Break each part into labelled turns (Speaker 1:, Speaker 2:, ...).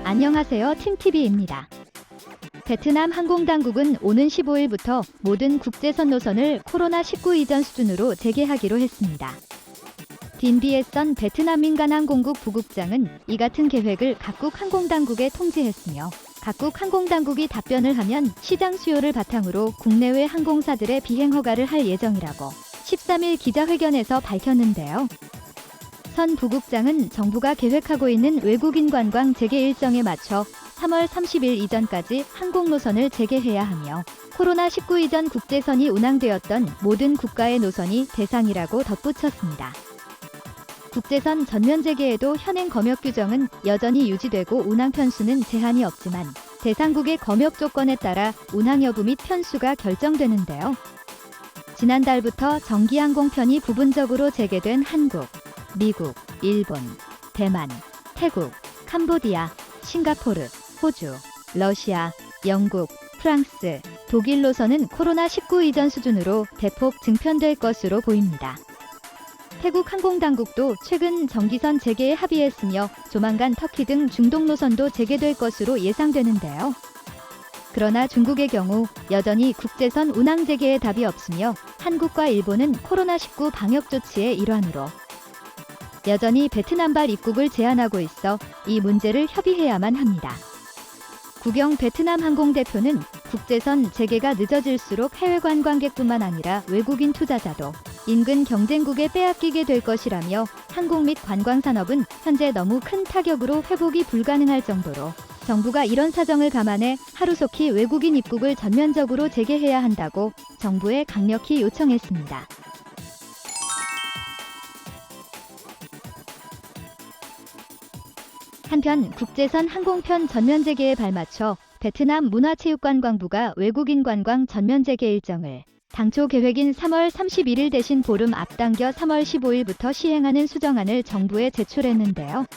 Speaker 1: 안녕하세요. 팀TV입니다. 베트남 항공당국은 오는 15일부터 모든 국제선 노선을 코로나19 이전 수준으로 재개하기로 했습니다. 딘 비에선 베트남 민간항공국 부국장은 이 같은 계획을 각국 항공당국에 통지했으며 각국 항공당국이 답변을 하면 시장 수요를 바탕으로 국내외 항공사들의 비행 허가를 할 예정이라고 13일 기자회견에서 밝혔는데요. 선 부국장은 정부가 계획하고 있는 외국인 관광 재개 일정에 맞춰 3월 30일 이전까지 항공 노선을 재개해야 하며 코로나19 이전 국제선이 운항되었던 모든 국가의 노선이 대상이라고 덧붙였습니다. 국제선 전면 재개에도 현행 검역 규정은 여전히 유지되고 운항 편수는 제한이 없지만 대상국의 검역 조건에 따라 운항 여부 및 편수가 결정되는데요. 지난달부터 정기항공편이 부분적으로 재개된 한국, 미국, 일본, 대만, 태국, 캄보디아, 싱가포르, 호주, 러시아, 영국, 프랑스, 독일 노선은 코로나19 이전 수준으로 대폭 증편될 것으로 보입니다. 태국 항공당국도 최근 정기선 재개에 합의했으며 조만간 터키 등 중동 노선도 재개될 것으로 예상되는데요. 그러나 중국의 경우 여전히 국제선 운항 재개에 답이 없으며 한국과 일본은 코로나19 방역 조치의 일환으로 여전히 베트남발 입국을 제한하고 있어 이 문제를 협의해야만 합니다. 구경 베트남 항공 대표는 국제선 재개가 늦어질수록 해외 관광객뿐만 아니라 외국인 투자자도 인근 경쟁국에 빼앗기게 될 것이라며 항공 및 관광 산업은 현재 너무 큰 타격으로 회복이 불가능할 정도로 정부가 이런 사정을 감안해 하루속히 외국인 입국을 전면적으로 재개해야 한다고 정부에 강력히 요청했습니다. 한편 국제선 항공편 전면 재개에 발맞춰 베트남 문화체육관광부가 외국인 관광 전면 재개 일정을 당초 계획인 3월 31일 대신 보름 앞당겨 3월 15일부터 시행하는 수정안을 정부에 제출했는데요.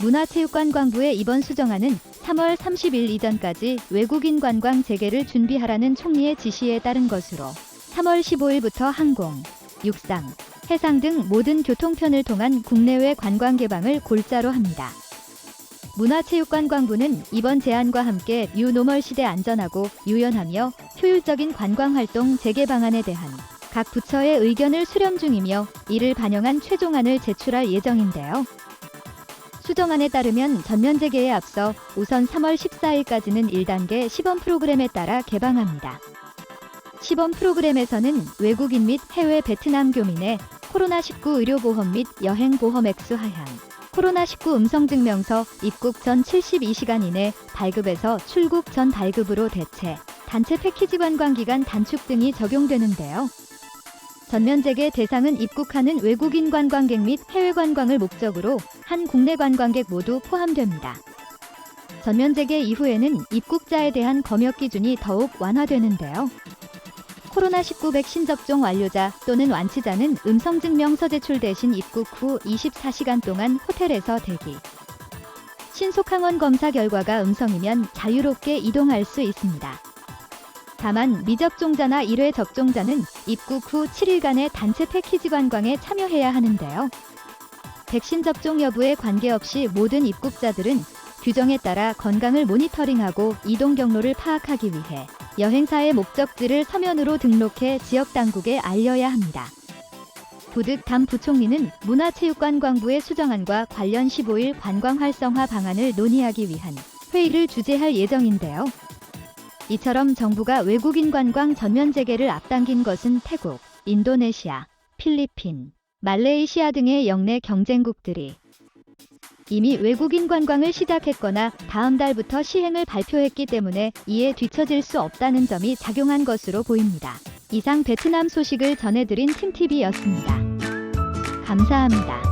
Speaker 1: 문화체육관광부의 이번 수정안은 3월 30일 이전까지 외국인 관광 재개를 준비하라는 총리의 지시에 따른 것으로 3월 15일부터 항공, 육상, 해상 등 모든 교통편을 통한 국내외 관광 개방을 골자로 합니다. 문화체육관광부는 이번 제안과 함께 뉴노멀 시대 안전하고 유연하며 효율적인 관광활동 재개 방안에 대한 각 부처의 의견을 수렴 중이며 이를 반영한 최종안을 제출할 예정인데요. 수정안에 따르면 전면 재개에 앞서 우선 3월 14일까지는 1단계 시범 프로그램에 따라 개방합니다. 시범 프로그램에서는 외국인 및 해외 베트남 교민의 코로나19 의료보험 및 여행보험 액수 하향, 코로나19 음성증명서 입국 전 72시간 이내 발급에서 출국 전 발급으로 대체, 단체 패키지 관광기간 단축 등이 적용되는데요. 전면 재개 대상은 입국하는 외국인 관광객 및 해외 관광을 목적으로 한 국내 관광객 모두 포함됩니다. 전면 재개 이후에는 입국자에 대한 검역 기준이 더욱 완화되는데요. 코로나19 백신 접종 완료자 또는 완치자는 음성증명서 제출 대신 입국 후 24시간 동안 호텔에서 대기. 신속 항원 검사 결과가 음성이면 자유롭게 이동할 수 있습니다. 다만 미접종자나 1회 접종자는 입국 후 7일간의 단체 패키지 관광에 참여해야 하는데요. 백신 접종 여부에 관계없이 모든 입국자들은 규정에 따라 건강을 모니터링하고 이동 경로를 파악하기 위해 여행사의 목적지를 서면으로 등록해 지역 당국에 알려야 합니다. 부득 담 부총리는 문화체육관광부의 수정안과 관련 15일 관광 활성화 방안을 논의하기 위한 회의를 주재할 예정인데요. 이처럼 정부가 외국인 관광 전면 재개를 앞당긴 것은 태국, 인도네시아, 필리핀, 말레이시아 등의 역내 경쟁국들이 이미 외국인 관광을 시작했거나 다음 달부터 시행을 발표했기 때문에 이에 뒤처질 수 없다는 점이 작용한 것으로 보입니다. 이상 베트남 소식을 전해드린 팀TV였습니다. 감사합니다.